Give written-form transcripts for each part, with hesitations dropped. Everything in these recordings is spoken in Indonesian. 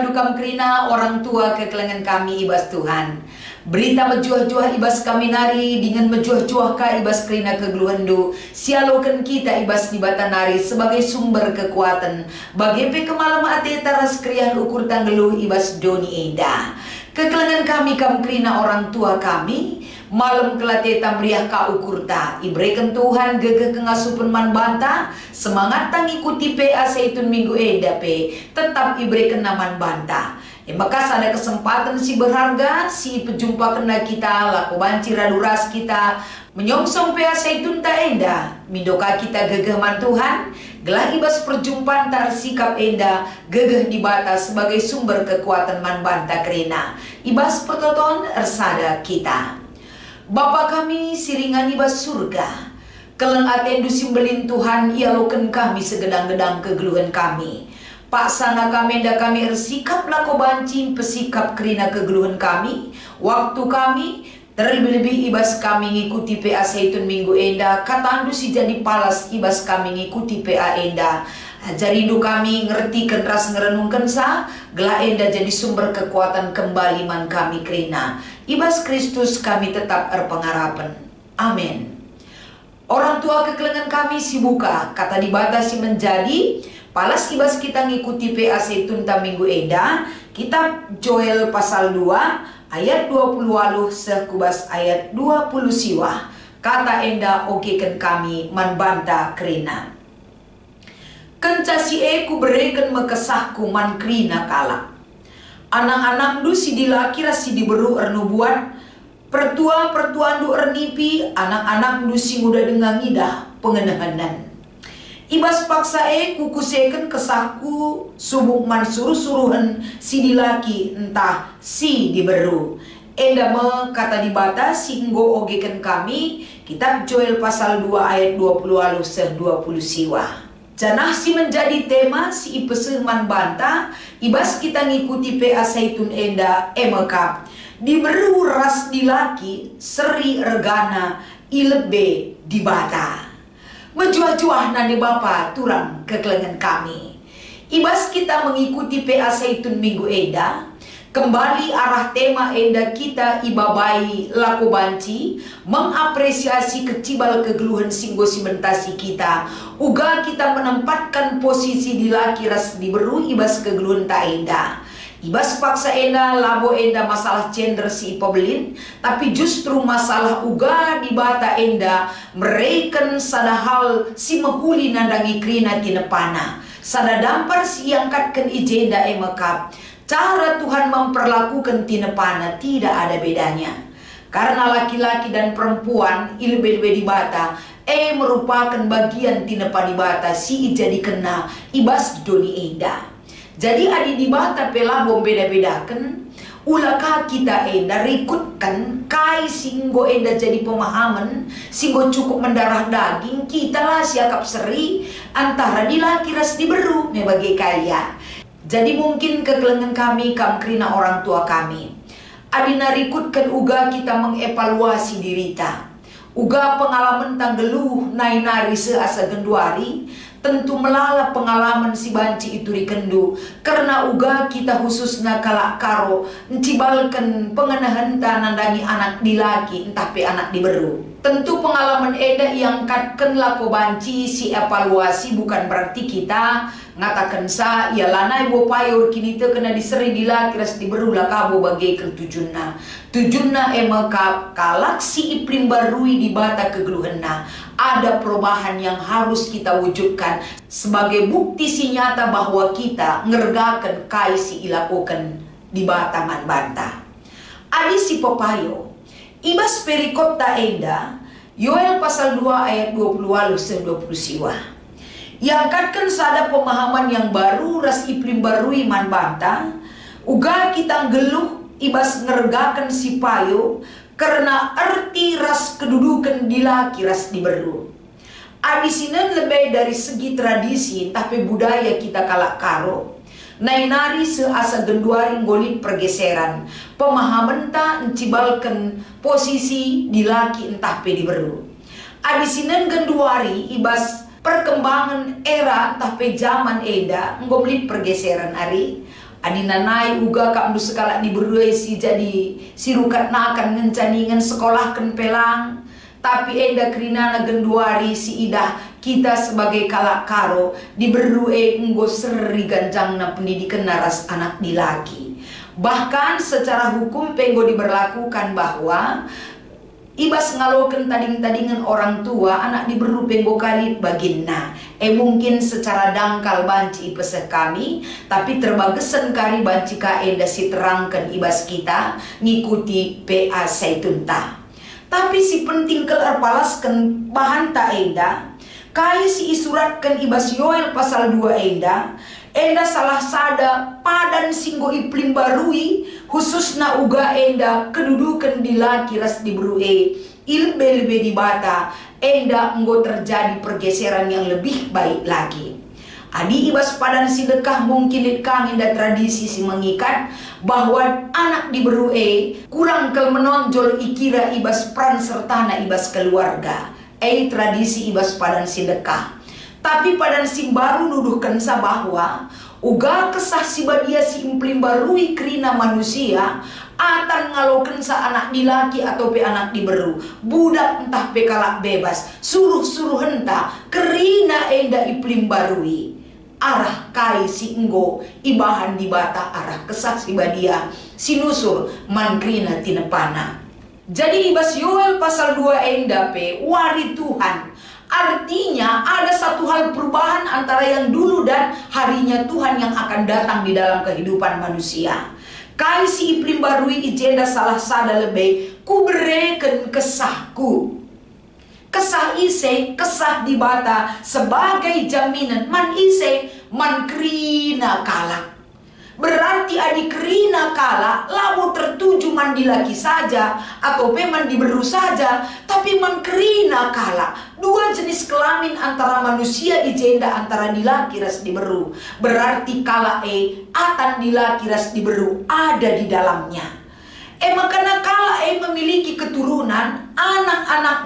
dukam kerina orang tua kekelengan kami ibas Tuhan. Berita mejuah-juah ibas kami nari dengan mejuah-juah ka ibas kerina kegeluhendu. Sialokan kita ibas di batanari sebagai sumber kekuatan. Bagepe kemalam ate taras krian ukur tanggeluh ibas doni eda. Kekelengan kami kam kerina orang tua kami. Malam kelate tamriah ka ukurta ibrekan Tuhan gege kengasupen man banta semangat tang ikuti PA Seitun minggu edape tetap ibrekan naman banta. Maka ada kesempatan si berharga si pejumpa kena kita laku banci raduras kita menyongsong PA Seitun ta enda mindoka kita gegeh man Tuhan gelah ibas perjumpaan tar sikap enda gegeh di batas sebagai sumber kekuatan man banta kerina ibas pertoton ersada kita. Bapa kami siringan ibas surga, keleng atendu simbelin Tuhan ialoken kami segedang-gedang kegeluhan kami. Pak sana kami enda kami ersikap lako bancing pesikap kerina kegeluhan kami, waktu kami terlebih-lebih ibas kami ngikuti PA Seitun minggu enda, katandu si jadi palas ibas kami ngikuti PA enda. Jaridu kami ngerti ras ngerenungkan sa gelah enda jadi sumber kekuatan kembali man kami kerina ibas Kristus kami tetap erpengarapan. Amin. Orang tua kekelengan kami si buka kata dibatasi menjadi palas ibas kita ngikuti PA Seitun ta minggu enda kitab Joel pasal 2 ayat 20 waluh sekubas ayat 20 siwah kata enda ogeken kami man banta kerina. Kenca si eku bereken mekesahku man krina kalak. Anak-anak du si dilaki si diberu ernubuat. Pertua du ernipi. Anak-anak du si muda dengan ngidah pengenahanan. Ibas paksa eku kuseken kesahku. Subuk man suruh-suruhan si dilaki entah si diberu. Enda me kata dibatas si enggo ogeken kami. Kitab Joel pasal 2 ayat 20 alu 20 siwah. Janah si menjadi tema si ipeseh man banta ibas kita ngikuti PA Seitun enda emekap diberu ras dilaki seri regana ilebe dibata menjuah-juah nani bapa turang kekelengan kami ibas kita mengikuti PA Seitun minggu enda kembali arah tema enda kita ibabai laku banci mengapresiasi kecibal kegeluhan singgo simentasi kita uga kita menempatkan posisi di laki ras diberu ibas kegeluhan ta enda ibas paksa enda labo enda masalah gender si ipobelin tapi justru masalah uga di bata enda mereken sadahal si mehuli nandangi krina tinepana sada dampar si angkatkan ijenda emekap. Cara Tuhan memperlakukan tinepana tidak ada bedanya. Karena laki-laki dan perempuan ilbe-ilbe di bata merupakan bagian tinepa di bata si jadi kena ibas doni enda. Jadi adi di bata pelabom beda-bedakan ulaka kita enda rikutkan kai singgo enda jadi pemahaman singgo cukup mendarah daging kita lah siakap seri antara di laki ras diberu mebagai kaya. Jadi mungkin kekelengan kami kam kerina orang tua kami. Adina rikutkan uga kita mengevaluasi dirita. Uga pengalaman tanggeluh nainari seasa genduari. Tentu melala pengalaman si banci itu rikendu. Karena uga kita khususnya kalak karo. Encibalkan pengenahan nandani anak dilaki entah pe anak diberu. Tentu pengalaman eda yang katken lako banci si evaluasi bukan berarti kita ngatakan sa ya lana ibu payor kini te kena diseri dilaki ras diberulah kabo bagai ketujunna emekap kalak si iplim barui di bata kegeluhenna ada perubahan yang harus kita wujudkan sebagai bukti si nyata bahwa kita ngergakan kai si ilakukan di bata man banta adi si pepayo ibas perikop ta enda Yoel pasal 2 ayat 20 waluh 20 siwah yang katkan sada pemahaman yang baru ras iplim barui man banta uga kita geluh ibas ngergakan si payo karena arti ras kedudukan di laki ras diberu abisinan lebih dari segi tradisi tapi budaya kita kalak karo nainari seasa genduari ngolit pergeseran pemahaman ta encibalkan posisi di laki entah pe diberu abisinan genduari ibas perkembangan era entah pe zaman eda ngolit pergeseran ari Adina nai uga kak mdu sekala diberui si jadi si rukat nakan ngencaningan sekolahkan pelang. Tapi enda kerinana genduari si idah kita sebagai kalak karo diberue enggo seri ganjangna pendidikan naras anak dilaki. Bahkan secara hukum penggo diberlakukan bahwa ibas ngaloken tading-tadingan orang tua anak diberu penggo kali baginna. Mungkin secara dangkal banci peseh kami, tapi terbagesen kari banci ka enda si terangkan ibas kita ngikuti PA Saitunta. Tapi si penting kelarpalaskan bahan tak enda, kai si isuratkan ibas Yoel pasal 2 enda salah sada padan singgo iplim barui khususna uga enda kedudukan di laki ras diberue ilbe-lebe di bata enda enggo terjadi pergeseran yang lebih baik lagi. Adi ibas padan sidekah mungkin kang enda tradisi si mengikat bahwa anak diberue kurang kel menonjol ikira ibas peran sertana ibas keluarga. Tradisi ibas padan sidekah. Tapi padan si baru nuduhkan sa bahwa uga kesah si badia si implim barui kerina manusia atan ngaloken sa anak dilaki atau pe anak diberu budak entah pe kalak bebas suruh-suruh henta kerina enda iplim barui arah kai si enggo ibahan di bata arah kesah si badia sinusur mankrina tinepana. Jadi ibas Yoel pasal 2 enda pe wari Tuhan. Artinya ada satu hal perubahan antara yang dulu dan harinya Tuhan yang akan datang di dalam kehidupan manusia. Kai si iplim barui ijenda salah sada lebih kubereken kesahku. Kesah ise, kesah di bata sebagai jaminan man ise man krina kalak. Berarti adik kerina kala lamu tertuju mandi laki saja atau peman diberu saja, tapi man kerina kala dua jenis kelamin antara manusia ijenda antara dilaki ras diberu. Berarti kala atan dilaki ras diberu ada di dalamnya. Makanya kala memiliki keturunan anak-anak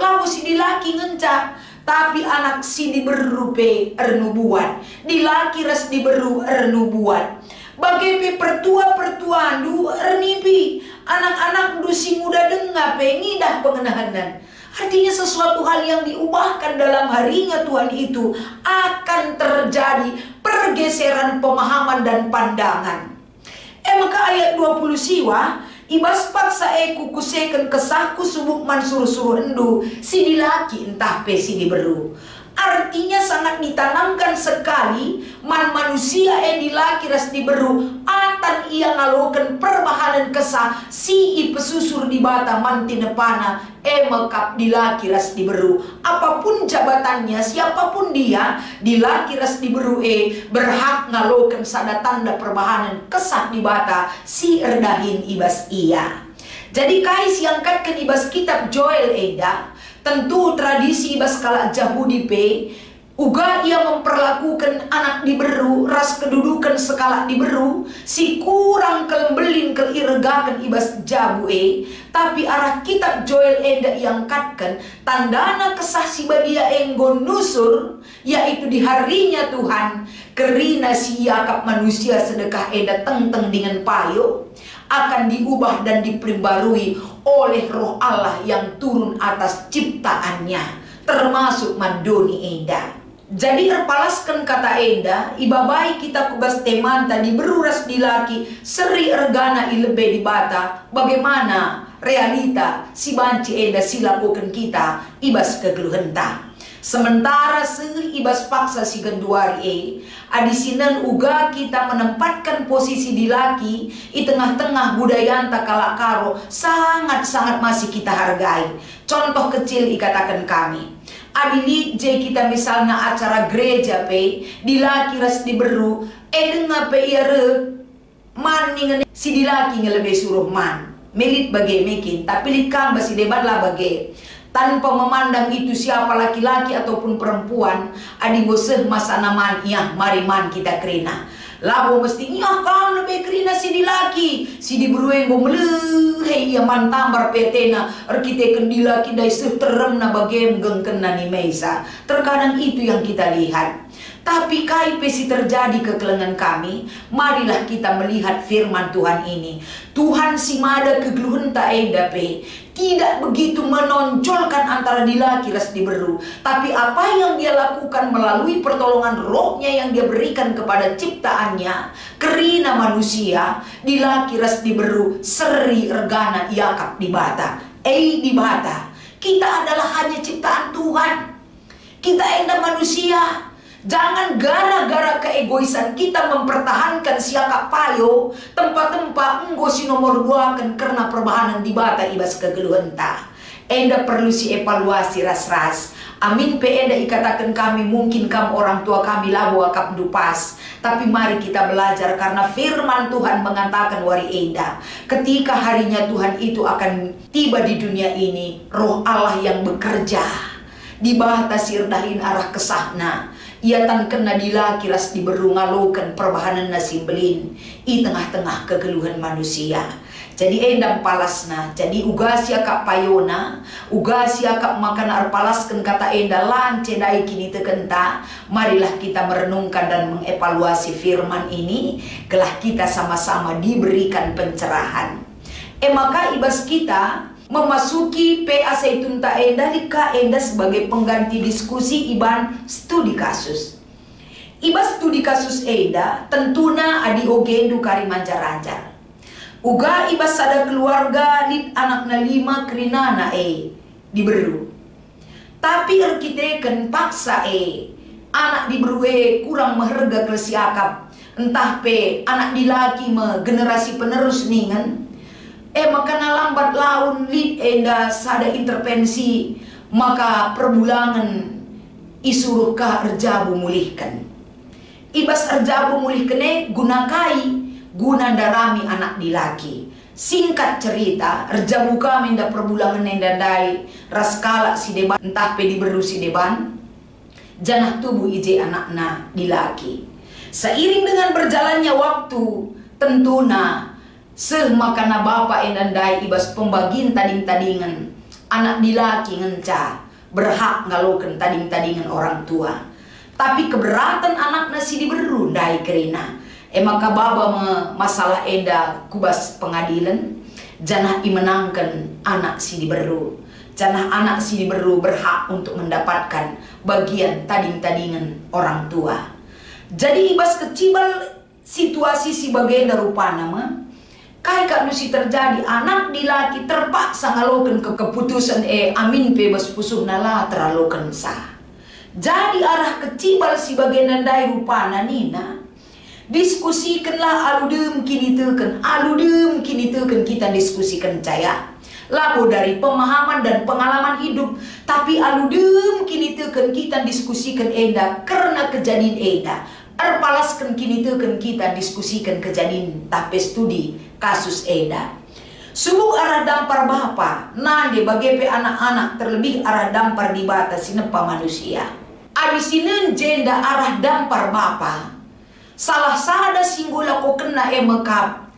lamu si dilaki ngencak. Tapi anak si diberu pe ernubuan, dilaki ras diberu ernubuan. Bagi pe pertua du ernipi, anak-anak du si muda dengar pe ngidah pengenahanan. Artinya sesuatu hal yang diubahkan dalam harinya Tuhan itu akan terjadi pergeseran pemahaman dan pandangan. Maka ayat 20 siwa ibas paksa kukuseken kesahku subuk man suruh-suruh endu si dilaki entah pe si diberu. Artinya sangat ditanamkan sekali man manusia dilaki ras diberu atan ia ngaloken perbahanan kesah si ipesusur di bata man tinepana mekap dilaki ras diberu. Apapun jabatannya, siapapun dia, dilaki ras diberu berhak ngaloken sada tanda perbahanan kesah di bata si erdahin ibas ia. Jadi kais yang katkan ibas kitab Joel tentu tradisi ibas kalak Yahudi uga ia memperlakukan anak diberu ras kedudukan sekala diberu si kurang kelembelin kelirgakan ibas jabu tapi arah kitab Joel yang katkan tandana kesah si badia enggo nusur yaitu di harinya Tuhan kerina si yakap manusia sedekah teng-teng dengan payo akan diubah dan diperbarui oleh roh Allah yang turun atas ciptaannya termasuk mandoni Jadi erpalaskan kata ibabai kita kubas teman tadi beruras dilaki seri ergana ilebe di bata bagaimana realita si banci silakukan kita ibas kegeluhenta. Sementara ibas paksa si genduari adisinan uga kita menempatkan posisi di laki di tengah-tengah budaya kalak karo sangat-sangat masih kita hargai. Contoh kecil ikatakan kami adili kita misalnya acara gereja dilaki ras diberu dengar man si dilaki lebih suruh man milit bagai mekin tapi likang basi debat lah bagai tanpa memandang itu siapa laki-laki ataupun perempuan adi goseh masa naman mariman kita kerina labo mesti kam lebih kerina si dilaki si diberue go meleh man tambar petena kita kendilaki dai terem na bagem gengkena ni meisa terkadang itu yang kita lihat. Tapi kai pesi terjadi kekelengan kami, marilah kita melihat firman Tuhan ini. Tuhan si mada kegeluhan tak edape, tidak begitu menonjolkan antara dilaki ras diberu, tapi apa yang dia lakukan melalui pertolongan rohnya yang dia berikan kepada ciptaannya, kerina manusia, dilaki ras diberu, seri regana yakap di bata. Di bata, kita adalah hanya ciptaan Tuhan. Kita enda manusia. Jangan gara-gara keegoisan kita mempertahankan siaka payo tempat-tempat enggo si nomor dua kan karena perbahanan di bata ibas kegeluhan ta. Enda perlu si evaluasi ras-ras. Amin pe enda ikatakan kami mungkin kamu orang tua kami labo akap dupas. Tapi mari kita belajar karena firman Tuhan mengatakan wari enda. Ketika harinya Tuhan itu akan tiba di dunia ini, roh Allah yang bekerja. Di bata sirdahin arah kesahna. Ia tan kena dilaki ras diberu ngalokan perbahanan nasimbelin i tengah-tengah kegeluhan manusia. Jadi endam palasna, jadi uga siakap payona, uga siakap makan arpalaskan kata enda lance dai kini tekenta. Marilah kita merenungkan dan mengevaluasi firman ini, kelah kita sama-sama diberikan pencerahan. Maka ibas kita memasuki PA Zaitun ta enda lika enda sebagai pengganti diskusi iban studi kasus. Ibas studi kasus enda tentuna adi ogendu kari manjar-anjar. Uga ibas ada keluarga lit anakna 5 kerinana diberu. Tapi arkiteken paksa anak diberu kurang meherga kelesiakap. Entah pe anak dilaki me generasi penerus ningan. Maka lambat laun lid enda sada intervensi, maka perbulangan isuruhkah erjabu mulihkan. Ibas erjabu mulihkan gunakai guna darami anak dilaki. Singkat cerita, erjabu kami nda perbulangan enda dai raskala si deban entah pe diberu si deban janah tubuh ije anakna dilaki. Seiring dengan berjalannya waktu, tentuna makana bapak endandai ibas pembagian tading-tadingan anak dilaki ngenca berhak ngaloken tading-tadingan orang tua. Tapi keberatan anak nasi diberu dai kerina. Maka baba masalah enda kubas pengadilan janah imenangkan anak si diberu. Janah anak si diberu berhak untuk mendapatkan bagian tading-tadingan orang tua. Jadi ibas kecibal situasi si bagenda rupana mah kai kak nusi terjadi anak dilaki terpaksa ngaloken ke keputusan amin pe bas pusuh nala teraloken sah. Jadi arah kecibal si bagian nandai rupana nina diskusikanlah aludem kini teken kita diskusikan caya labo dari pemahaman dan pengalaman hidup, tapi aludem kini teken kita diskusikan enda karena kejadian enda. Erpalaskan kini teken kita diskusikan kejadian tapi studi kasus eda. Subuk arah dampar bapa, nande bagepe anak-anak terlebih arah dampar di bata sinepa manusia. Abisinen jenda arah dampar bapa. Salah sada singgula ko kena emekap.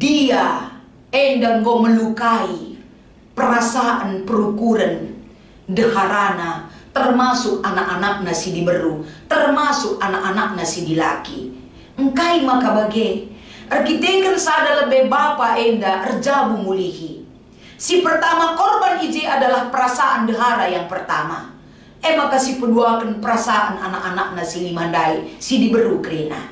Dia enda ngo melukai perasaan perukuran deharana. Termasuk anak-anak nasi diberu, termasuk anak-anak nasi dilaki. Engkai maka bage, arkiteken sada lebih bapa enda erjabu mulihi. Si pertama korban ije adalah perasaan dehara yang pertama. Maka si peduakan perasaan anak-anak nasi limandai, si diberu kerina.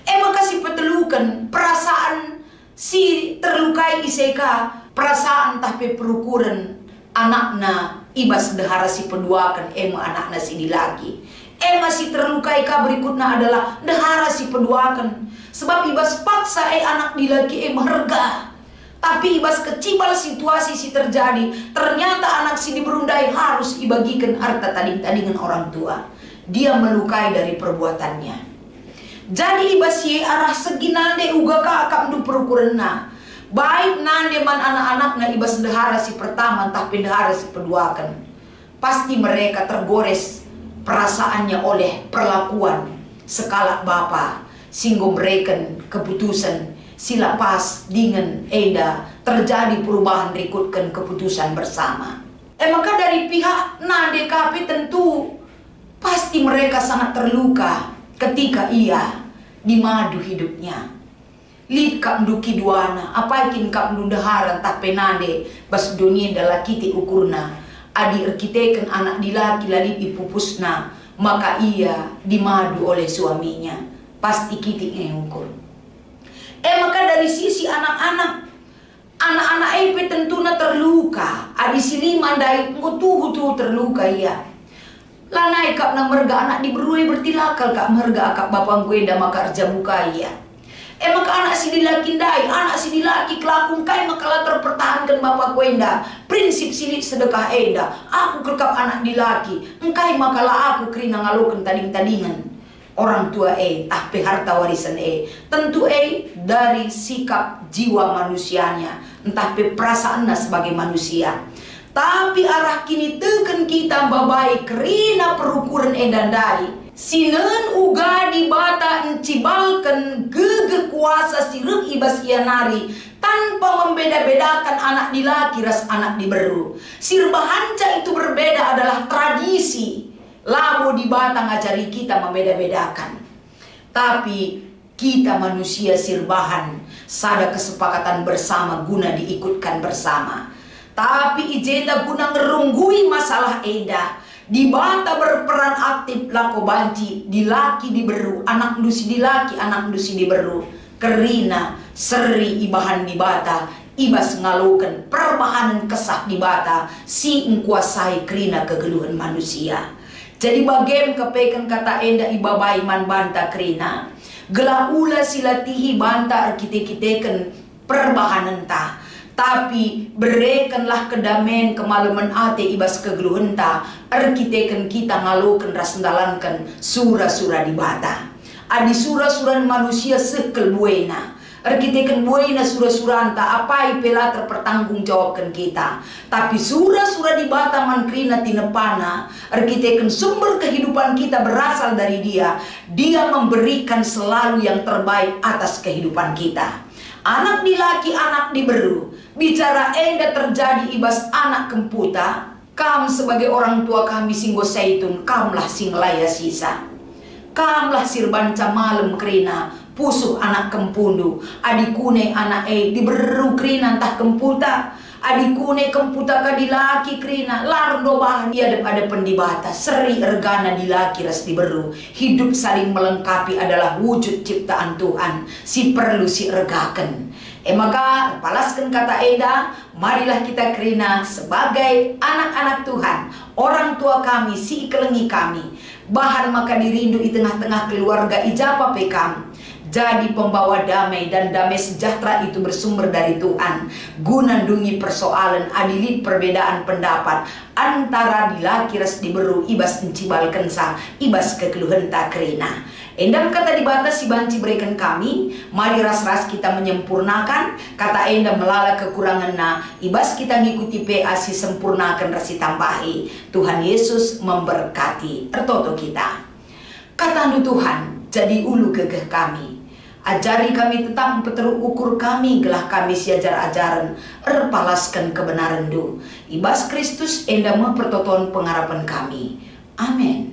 Maka si petelukan perasaan si terlukai iseka, perasaan tapi perukuran anakna ibas dehara si peduakan anak nasi dilaki. Masih terlukai ka berikutnya adalah dehara si peduakan. Sebab ibas paksa anak dilaki meherga. Tapi ibas kecibal situasi si terjadi. Ternyata anak si diberundai harus ibagikan harta tading-tadingan orang tua. Dia melukai dari perbuatannya. Jadi ibas ye arah segi nande uga ka akam du perukurenna. Baik nande man anak-anak na ibas dehara si pertama tapi dehara si peduakan. Pasti mereka tergores perasaannya oleh perlakuan sekala bapa. Singgo mereka keputusan sila pas dengan eda terjadi perubahan rikutkan keputusan bersama. Maka dari pihak nande kapi tentu Pasti mereka sangat terluka ketika ia dimadu hidupnya. Lid kap nduki duana, apaikin kap nundaharan tak penade, bas dunia adalah kiti ukurna. Adi erkiteken anak dilaki lalit ipupusna, maka ia dimadu oleh suaminya. Pasti kiti ngukur. Maka dari sisi anak-anak EP tentunya terluka. Adi sini mandai ngutuh terluka ia. Lanai kap na merga anak diberui bertilakal kap merga kap bapang kuenda maka arja buka ia. Maka anak si dilaki dai, anak si dilaki kelakung kai maka lah terpertahankan bapak kuenda. Prinsip sini sedekah enda. Aku kekap anak dilaki, engkai maka lah aku kerina ngalokan tading-tadingan. Orang tua tapi harta warisan tentu dari sikap jiwa manusianya, entah perasaannya sebagai manusia. Tapi arah kini teken kita babai kerina perukuran endandai. Sinen uga di bata encibalkan gege kuasa siruk ibas ianari tanpa membeda-bedakan anak dilaki ras anak diberu. Sirbahanca itu berbeda adalah tradisi. Lamu di bata ngajari kita membeda-bedakan. Tapi kita manusia sirbahan sada kesepakatan bersama guna diikutkan bersama. Tapi ijenda guna ngerunggui masalah eda. Di bata berperan aktif lako banci, dilaki diberu, anak nusi dilaki, anak nusi diberu. Kerina seri ibahan di bata, ibas ngalukan perbahanan kesah di bata, si ngkuasai kerina kegeluhan manusia. Jadi bagian kepekan kata enda ibabai man banta kerina. Gelaula silatihi banta arkite-kiteken perbahanan ta. Tapi berekanlah kedamaian kemaluman ate ibas kegeluhan ta. Arkiteken kita ngalukan rasendalankan sura-sura di bata. Adi sura-sura manusia sekel buena. Arkiteken buena sura-sura anta apai pela terpertanggung jawabkan kita. Tapi sura-sura di bata mankrina tinepana. Arkiteken sumber kehidupan kita berasal dari dia. Dia memberikan selalu yang terbaik atas kehidupan kita. Anak dilaki, anak diberu. Bicara enda terjadi ibas anak kemputa. Kam sebagai orang tua kami singgo saitun, kamlah singlaya sisa. Kamlah sirbanca malam kerina, pusuh anak kempundu. Adikune anak diberu kerina entah kemputa. Adikune kemputa ka dilaki kerina, lardo bahan dia ada pendibata. Seri ergana dilaki ras diberu. Hidup saling melengkapi adalah wujud ciptaan Tuhan. Si perlu si ergakan. Maka palaskan kata eda, marilah kita kerina sebagai anak-anak Tuhan, orang tua kami, si ikelengi kami. Bahan maka dirindu di tengah-tengah keluarga ijapa pekam. Jadi pembawa damai, dan damai sejahtera itu bersumber dari Tuhan. Guna dungi persoalan adilit perbedaan pendapat antara dilaki ras diberu ibas encibal kensa, ibas kekeluhan tak kerina. Endam kata dibatas si banci berikan kami, mari ras-ras kita menyempurnakan, kata endam melala kekurangan na, ibas kita ngikuti PA si sempurnakan rasi tambahi. Tuhan Yesus memberkati ertoto kita. Kata Tuhan, jadi ulu gegeh kami. Ajari kami tetap peteruk ukur kami, gelah kami siajar ajaran, erpalaskan kebenaran du. Ibas Kristus endam mempertoton pengharapan kami. Amin.